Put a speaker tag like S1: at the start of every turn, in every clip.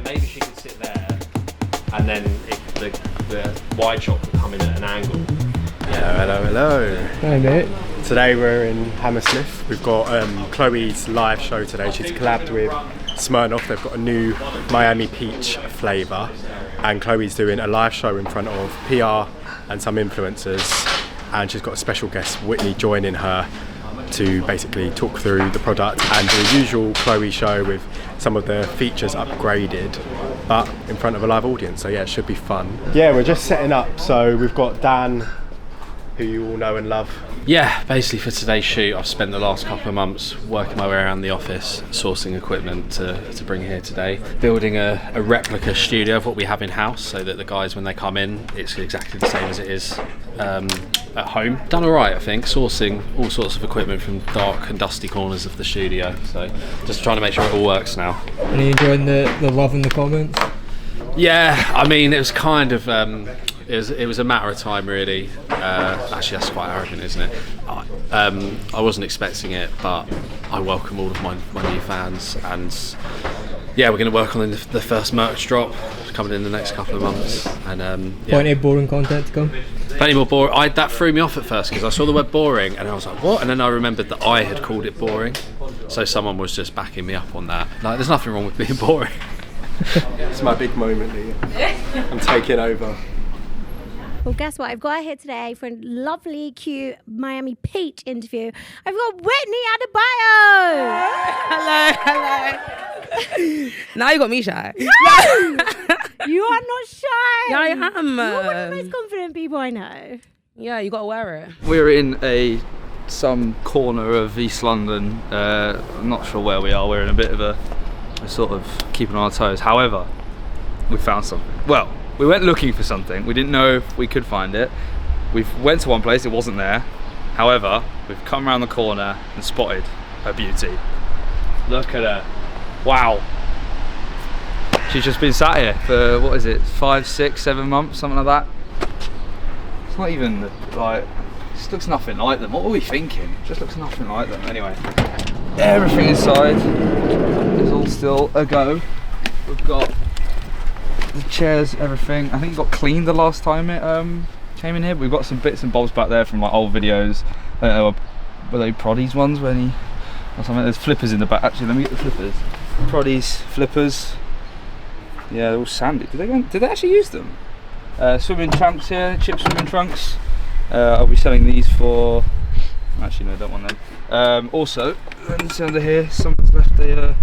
S1: maybe she could sit there, and then the wide shot could come in at an angle.
S2: Hello.
S3: Hi mate.
S2: Today we're in Hammersmith. We've got Chloe's live show today. She's collabed with Smirnoff. They've got a new Miami Peach flavour, and Chloe's doing a live show in front of PR and some influencers, and she's got a special guest, Whitney, joining her to basically talk through the product and do a usual Chloe show with some of the features upgraded, but in front of a live audience. So yeah, it should be fun. Yeah, we're just setting up. So we've got Dan, who you all know and love.
S1: Yeah, basically for today's shoot, I've spent the last couple of months working my way around the office, sourcing equipment to bring here today, building a replica studio of what we have in-house, so that the guys, when they come in, it's exactly the same as it is at home. Done all right, I think, sourcing all sorts of equipment from dark and dusty corners of the studio, so just trying to make sure it all works now.
S3: Are you enjoying the love in the comments?
S1: Yeah, I mean, it was kind of... It was a matter of time, really. Actually, that's quite arrogant, isn't it? I wasn't expecting it, but I welcome all of my new fans, and yeah, we're going to work on the first merch drop coming in the next couple of months. And yeah.
S3: Plenty of boring content to come.
S1: Plenty more boring. That threw me off at first because I saw the word boring, and I was like, what? And then I remembered that I had called it boring, so someone was just backing me up on that. Like, there's nothing wrong with being boring.
S2: It's my big moment here. I'm taking over.
S4: Well, guess what? I've got her here today for a lovely, cute Miami Peach interview. I've got Whitney Adebayo.
S5: Hello. Now you got me shy.
S4: You are not shy.
S5: Yeah, I am.
S4: You're one of the most confident people I know.
S5: Yeah, you got to wear it.
S6: We're in some corner of East London. I'm not sure where we are. We're in a bit of a sort of keeping on our toes. However, we found something. Well, we went looking for something. We didn't know if we could find it. We went to one place, it wasn't there. However, we've come around the corner and spotted her beauty. Look at her. Wow. She's just been sat here for, what is it, 5, 6, 7 months, something like that. It's not even like, it just looks nothing like them. What were we thinking? It just looks nothing like them. Anyway, everything inside is all still a go. We've got the chairs, everything. I think it got cleaned the last time it came in here. We've got some bits and bobs back there from like old videos. Were they Proddy's ones or something? There's flippers in the back. Actually, let me get the flippers. Proddy's flippers. Yeah, they're all sandy. Did they actually use them? Swimming trunks here, chip swimming trunks. I'll be selling these for. Actually, no, don't want them. Also, under here, someone's left a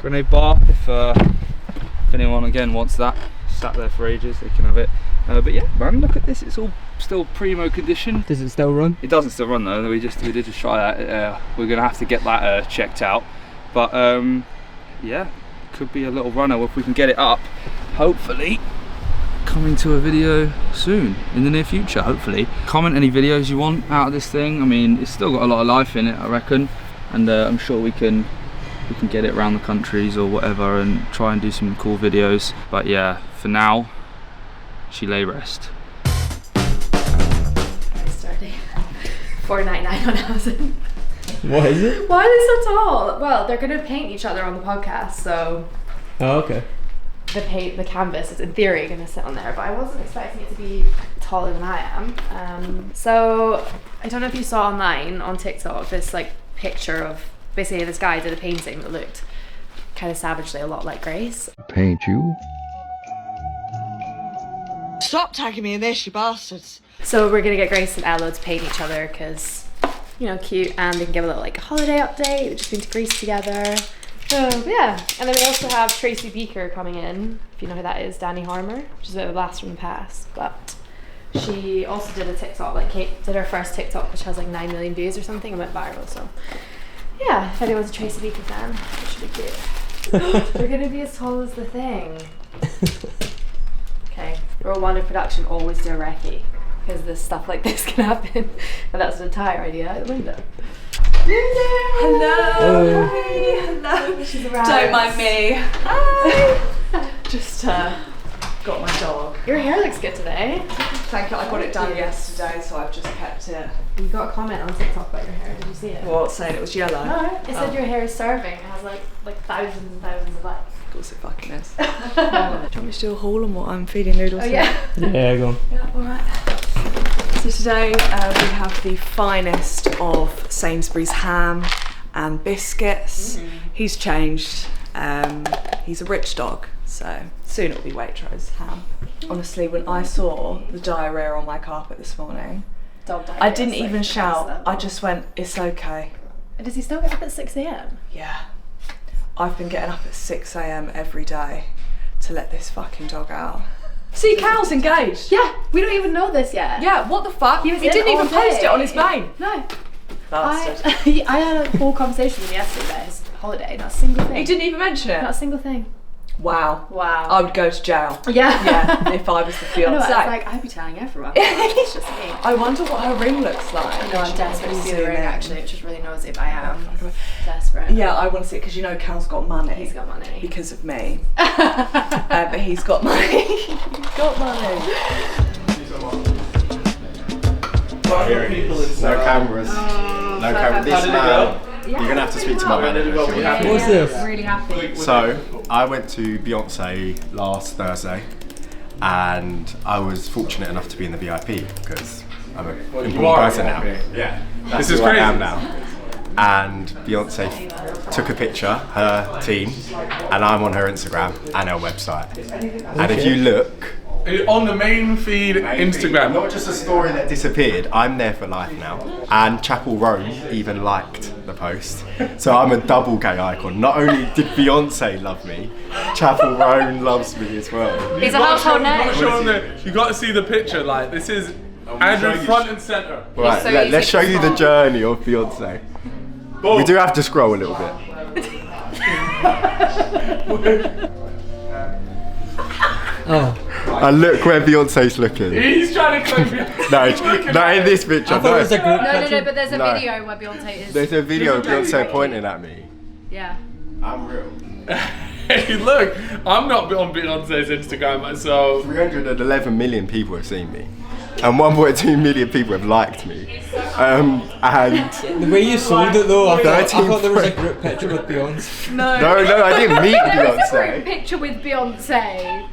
S6: grenade bar. If anyone again wants that, sat there for ages, they can have it. But yeah, man, look at this. It's all still primo condition.
S3: Does it still run?
S6: It doesn't still run though. We did just try that. We're gonna have to get that checked out. But yeah, could be a little runner if we can get it up. Hopefully, coming to a video soon in the near future. Hopefully, comment any videos you want out of this thing. I mean, it's still got a lot of life in it, I reckon, and I'm sure we can get it around the countries or whatever and try and do some cool videos. But yeah, for now, she lay rest.
S7: Starting $4.99 on Amazon.
S3: What is it?
S7: Why are they so tall? Well, they're going to paint each other on the podcast, so
S3: Oh, okay.
S7: the canvas is in theory going to sit on there, but I wasn't expecting it to be taller than I am. So I don't know if you saw online on TikTok this like picture of basically this guy did a painting that looked kind of savagely a lot like Grace.
S8: Paint you?
S9: Stop tagging me in this, you bastards.
S7: So we're gonna get Grace and Ella to paint each other because, you know, cute, and they can give a little like holiday update. We've just been to Greece together. So yeah, and then we also have Tracy Beaker coming in, if you know who that is, Danny Harmer, which is a bit of a blast from the past, but she also did a TikTok, like Kate did her first TikTok, which has like 9 million views or something, and went viral. So yeah, if anyone's a Tracy Beaker fan, it should be cute. They're gonna be as tall as the thing. Okay, Roll One in production, always do a recce, because this stuff like this can happen, and that's an entire idea out the window.
S9: Hello. Hi. Hello.
S7: She's around.
S9: Don't mind me. Hi. Just got my dog.
S7: Your hair looks good today.
S9: Thank you. I got it done yesterday, so I've just kept it.
S7: You got a comment on TikTok about your hair. Did you see it?
S9: What, saying it was yellow?
S7: No, it said your hair is serving. It has like thousands and thousands of likes.
S9: Of course it fucking is. Do you want me to do a haul on what I'm feeding noodles?
S7: Oh yeah.
S3: Yeah, go on.
S9: Yeah, alright. So today we have the finest of Sainsbury's ham and biscuits. He's changed. He's a rich dog, so soon it'll be Waitrose ham. Honestly, when I saw the diarrhea on my carpet this morning, I didn't even shout. I just went, it's okay.
S7: Does he still get up at 6 a.m?
S9: Yeah. I've been getting up at 6 a.m. every day to let this fucking dog out. See, Cal's engaged.
S7: Yeah, we don't even know this yet.
S9: Yeah, what the fuck?
S7: He was
S9: He
S7: in
S9: didn't
S7: all
S9: even post
S7: day.
S9: it on his main.
S7: No.
S9: Bastard.
S7: I had a full conversation with him yesterday. It's holiday, not a single thing.
S9: He didn't even mention it.
S7: Not a single thing.
S9: Wow.
S7: Wow.
S9: I would go to jail.
S7: Yeah.
S9: Yeah, if I was the
S7: I know,
S9: fiancé.
S7: it's like, I'd be telling everyone. It's just me.
S9: I wonder what her ring looks like.
S7: I know, I'm desperate to see the
S9: Zoom
S7: ring
S9: in.
S7: actually, which is really nosy if I am. Desperate.
S9: Yeah, I want to see it because you know Cal's got money.
S7: He's got money.
S9: Because of me. But he's got money. He's got money.
S2: No cameras. No cameras. This man, you're going to have to speak to my manager. She'll be happy.
S3: What's this?
S7: Really happy.
S2: So, I went to Beyonce last Thursday and I was fortunate enough to be in the VIP because I'm an important person now. Yeah, this is crazy. I am now. And Beyonce took a picture, her team, and I'm on her Instagram and her website. And if you look,
S8: on the main feed, Instagram.
S2: not just a story that disappeared, I'm there for life now. And Chapel Rome even liked the post. So I'm a double gay icon. Not only did Beyonce love me, Chapel Rome loves me as well.
S7: He's a household name.
S8: You got to see the picture. Like this is Andrew front and center.
S2: Right,
S7: so
S2: let's
S7: easy
S2: show
S7: to
S2: you the
S7: spot.
S2: journey of Beyonce. We do have to scroll a little bit.
S3: Oh,
S2: And look where Beyonce's looking.
S8: He's trying to claim it.
S2: No, in this picture.
S3: I thought it was a group
S7: No,
S3: picture.
S7: but there's a
S2: No.
S7: video where Beyonce is.
S2: There's a video of Beyonce pointing at me.
S7: Yeah.
S2: I'm real.
S8: Hey, look, I'm not on Beyonce's Instagram, so
S2: 311 million people have seen me. And 1.2 million people have liked me. And
S3: The way you sold it though, I
S2: 13
S3: thought there was a group picture with Beyonce.
S2: no, I didn't meet
S7: There is a group
S2: Beyonce.
S7: picture with Beyonce.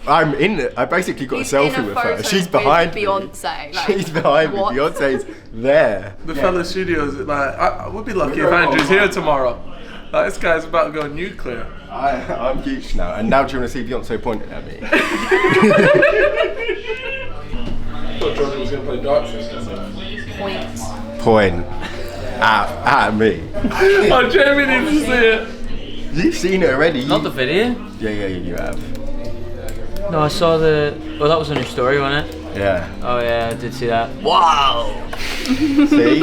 S2: I'm in it. I basically got a selfie with her. She's behind me.
S7: Beyonce. Like,
S2: She's behind me.
S7: what?
S2: Beyonce's there.
S8: the fellow studios, like, I would be lucky if Andrew's here tomorrow. Like, this guy's about to go nuclear.
S2: I'm huge now. And now do you want to see Beyonce pointing at me?
S8: I thought Jordan was going to play darts this time.
S2: Point at me.
S8: Oh, Jamie needs to see it.
S2: You've seen it already.
S6: Not the video?
S2: Yeah, you have.
S6: No, I saw the. Well, that was on your story, wasn't it?
S2: Yeah.
S6: Oh yeah, I did see that. Wow!
S2: See?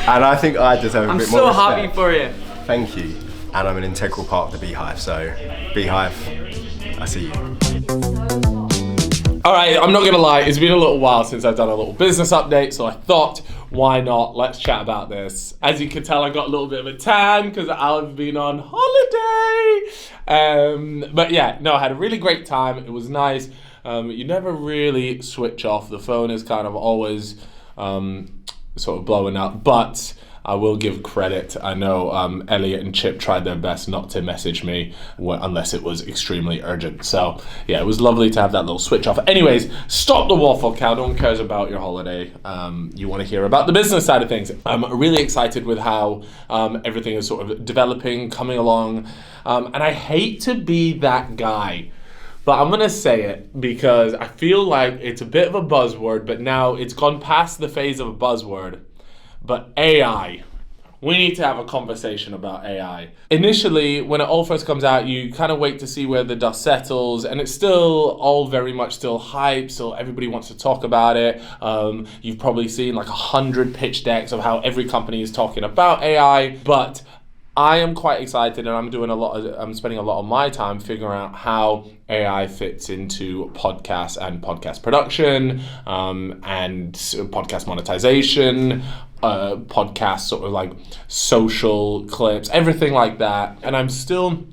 S2: And I think I deserve a
S6: I'm
S2: bit more
S6: so
S2: respect.
S6: happy for you.
S2: Thank you. And I'm an integral part of the Beehive, so Beehive, I see you.
S8: Alright, I'm not gonna lie, it's been a little while since I've done a little business update, so I thought, why not? Let's chat about this. As you can tell, I got a little bit of a tan because I've been on holiday. But yeah, no, I had a really great time. It was nice. You never really switch off. The phone is kind of always sort of blowing up, but I will give credit. I know Elliot and Chip tried their best not to message me unless it was extremely urgent. So yeah, it was lovely to have that little switch off. Anyways, stop the waffle, Cal. No one cares about your holiday. You want to hear about the business side of things. I'm really excited with how everything is sort of developing, coming along. And I hate to be that guy, but I'm going to say it because I feel like it's a bit of a buzzword, but now it's gone past the phase of a buzzword. But AI, we need to have a conversation about AI. Initially, when it all first comes out, you kind of wait to see where the dust settles, and it's still all very much still hype, so everybody wants to talk about it. You've probably seen like 100 pitch decks of how every company is talking about AI, but I am quite excited, and I'm spending a lot of my time figuring out how AI fits into podcasts and podcast production, and podcast monetization, podcast sort of like social clips, everything like that. And I'm still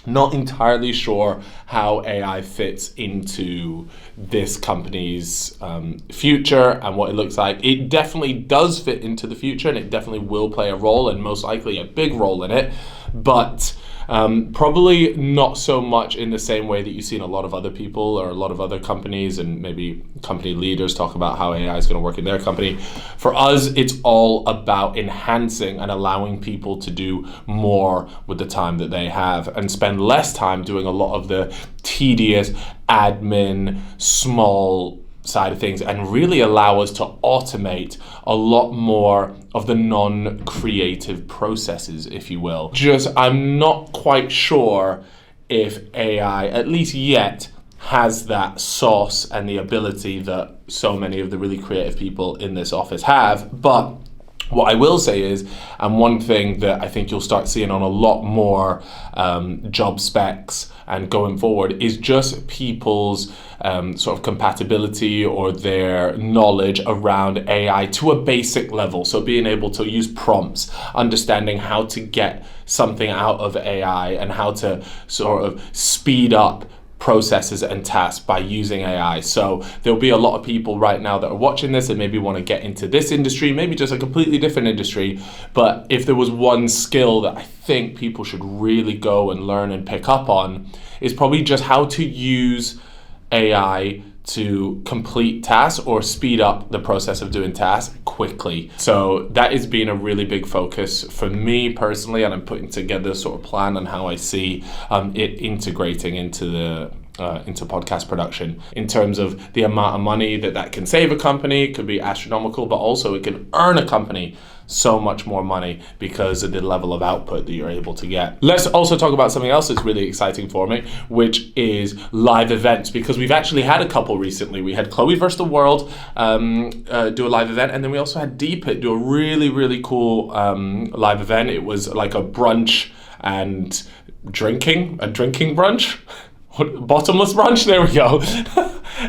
S8: not entirely sure how AI fits into this company's future and what it looks like. It definitely does fit into the future, and it definitely will play a role, and most likely a big role in it. but probably not so much in the same way that you see in a lot of other people or a lot of other companies, and maybe company leaders talk about how AI is going to work in their company. For us, it's all about enhancing and allowing people to do more with the time that they have and spend less time doing a lot of the tedious admin, small side of things, and really allow us to automate a lot more of the non-creative processes, if you will. I'm not quite sure if AI, at least yet, has that sauce and the ability that so many of the really creative people in this office have. But what I will say is, and one thing that I think you'll start seeing on a lot more job specs and going forward, is just people's sort of compatibility or their knowledge around AI to a basic level. So being able to use prompts, understanding how to get something out of AI and how to sort of speed up processes and tasks by using AI. So there'll be a lot of people right now that are watching this and maybe want to get into this industry, maybe just a completely different industry. But if there was one skill that I think people should really go and learn and pick up on, is probably just how to use AI to complete tasks or speed up the process of doing tasks quickly. So that has been a really big focus for me personally, and I'm putting together a sort of plan on how I see it integrating into podcast production, in terms of the amount of money that can save a company. It could be astronomical, but also it can earn a company so much more money because of the level of output that you're able to get. Let's also talk about something else that's really exciting for me, which is live events, because we've actually had a couple recently. We had Chloe vs. the World do a live event, and then we also had Deepit do a really, really cool live event. It was like a brunch and drinking brunch. Bottomless brunch, there we go.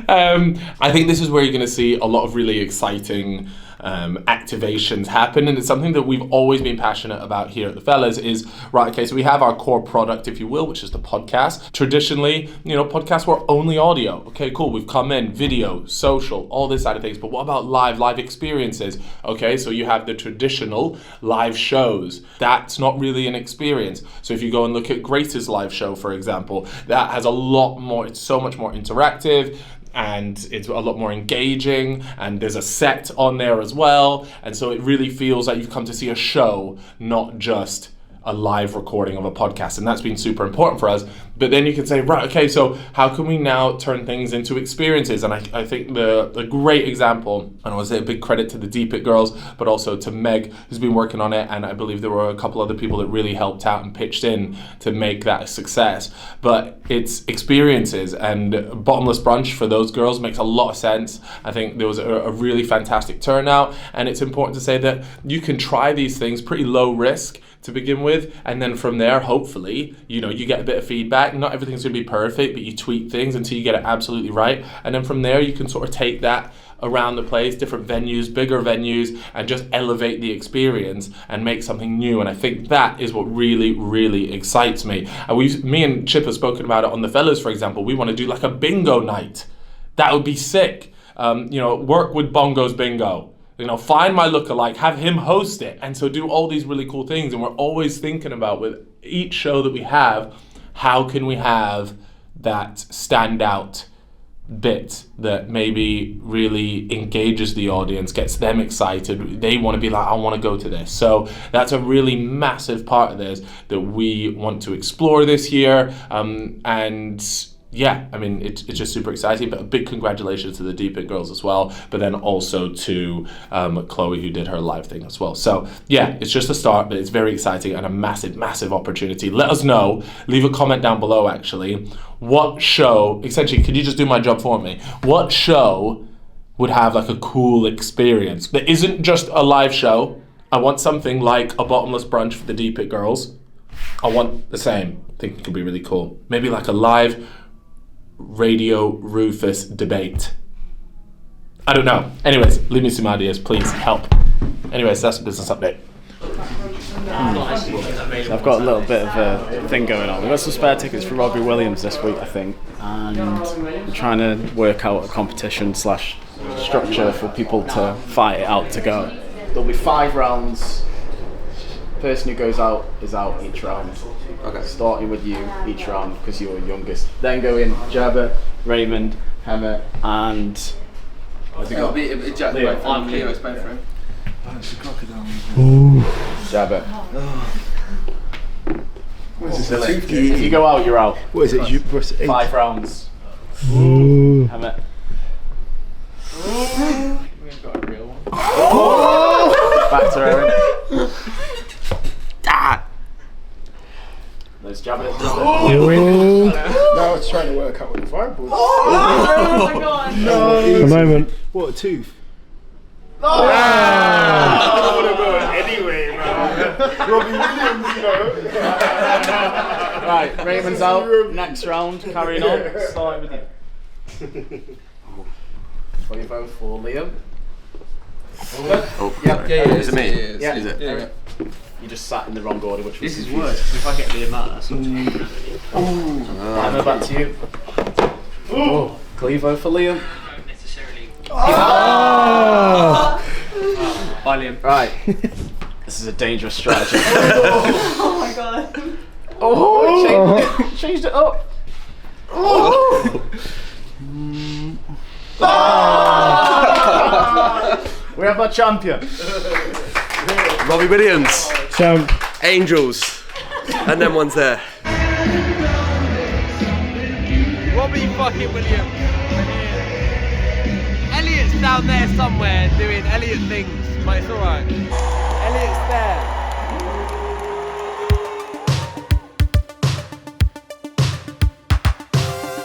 S8: I think this is where you're going to see a lot of really exciting activations happen, and it's something that we've always been passionate about here at the Fellas. Is right, okay, so we have our core product, if you will, which is the podcast. Traditionally, podcasts were only audio. Okay, cool, we've come in video, social, all this side of things, but what about live experiences? Okay, so you have the traditional live shows. That's not really an experience. So if you go and look at Grace's live show, for example, that has a lot more, it's so much more interactive, and it's a lot more engaging, and there's a set on there as well, and so it really feels like you've come to see a show, not just a live recording of a podcast, and that's been super important for us. But then you can say, right, okay, so how can we now turn things into experiences? And I think the great example, and I want to say a big credit to the Deepit girls, but also to Meg, who's been working on it, and I believe there were a couple other people that really helped out and pitched in to make that a success. But it's experiences, and Bottomless Brunch for those girls makes a lot of sense. I think there was a really fantastic turnout, and it's important to say that you can try these things pretty low risk to begin with, and then from there, hopefully, you get a bit of feedback. Not everything's going to be perfect, but you tweak things until you get it absolutely right, and then from there you can sort of take that around the place, different venues, bigger venues, and just elevate the experience and make something new. And I think that is what really, really excites me. And me and Chip have spoken about it on the Fellas, for example. We want to do like a bingo night. That would be sick. Work with Bongo's Bingo. Find my lookalike, have him host it, and so do all these really cool things. And we're always thinking about, with each show that we have, how can we have that standout bit that maybe really engages the audience, gets them excited. They want to be like, I want to go to this. So that's a really massive part of this that we want to explore this year. Yeah, I mean, it's just super exciting, but a big congratulations to the Deepit girls as well, but then also to Chloe, who did her live thing as well. So yeah, it's just a start, but it's very exciting and a massive, massive opportunity. Let us know, leave a comment down below actually, what show, essentially, could you just do my job for me? What show would have like a cool experience that isn't just a live show? I want something like a Bottomless Brunch for the Deepit girls. I want the same. I think it could be really cool. Maybe like a live Radio Rufus debate. I don't know. Anyways, leave me some ideas, please. Help. Anyways, that's a business update.
S10: I've got a little bit of a thing going on. We've got some spare tickets for Robbie Williams this week, I think, and we're trying to work out a competition / structure for people to fight it out to go. There'll be 5 rounds person who goes out is out each round.
S11: Okay.
S10: Starting with you each round because you're youngest. Then go in Jabba, Raymond, Hemmer, and.
S11: It'll be Jack.
S10: Leo.
S11: I'm Leo. It's both for him.
S6: It's a crocodile.
S10: Jabba.
S2: What is this?
S10: If you go out, you're out.
S2: What is it? What's it?
S10: 5 rounds.
S2: Ooh.
S10: Hemmer.
S11: We've got a real one.
S10: Back to Aaron. There's Jabba.
S2: Now I was trying to work out what the fireball.
S9: Oh my god!
S2: No. A moment. What a tooth. I would have gone anyway, man. Robbie Williams, you know.
S10: Right, Raymond's out. Next round, carrying on. Starting with you. What you vote for, Liam?
S11: Oh,
S10: yeah.
S11: Is it me?
S10: Yeah.
S11: Is it?
S10: Yeah. You just sat in the wrong order, which was
S11: This is
S10: confusing.
S11: worse. If I get the amount, that's not
S10: Hammer, back to you. Clevo for Liam.
S11: Bye, Liam.
S10: Right. This is a dangerous strategy.
S9: Oh my god.
S10: Changed it up. We have our champion.
S11: Robbie Williams.
S2: Champ.
S11: Angels. And then one's there.
S6: Robbie fucking Williams. Elliot's down there somewhere doing Elliot things, but it's alright. Elliot's there.